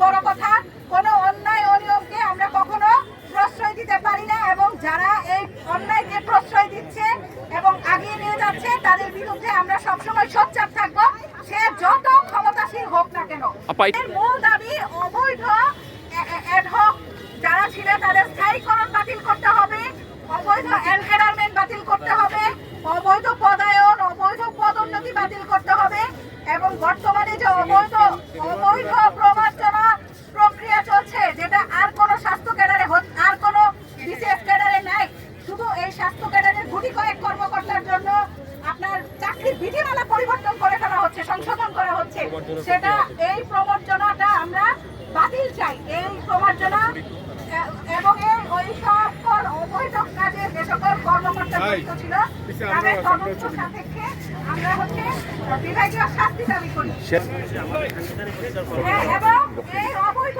বড় কথা, কোনো অন্যায় অনিয়মকে আমরা কখনো প্রশ্রয় দিতে পারি না, এবং যারা এই অন্যায়কে প্রশ্রয় দিচ্ছে এবং আগিয়ে নিয়ে যাচ্ছে তাদের বিরুদ্ধে আমরা সবসময় সোচ্চার থাকবো, সে যত ক্ষমতাশীল হোক না কেন। মূল দাবি অবৈধ অ্যাডহক যারা ছিল তাদের স্থায়ীকরণ বাতিল করতে হবে, অবৈধ এনহেরারমেন্ট বাতিল করতে হবে, অবৈধ পদায়ন, অবৈধ পদোন্নতি বাতিল করতে হবে, এবং বর্তমানে যে অবৈধ প্রমার্জনা প্রক্রিয়া চলছে, যেটা আর কোনো স্বাস্থ্য ক্যাডারে আর কোনো বিসিএস ক্যাডারে নাই, শুধু এই স্বাস্থ্য ক্যাডারের গুটি কয়েক কর্মকর্তার জন্য আপনার চাকরির বিধিমালা পরিবর্তন করে ফেলা হচ্ছে, সংশোধন করা হচ্ছে, সেটা এই প্রমার্জনাটা আমরা বাতিল চাই। এই প্রমার্জনা এবং ওই সকল অবৈধ কাজে যে সকল কর্মকর্তা জড়িত ছিল তাদের তদন্ত সাপেক্ষে আমরা বিভাগীয় শাস্তি দাবি করি, এবং এই অবৈধ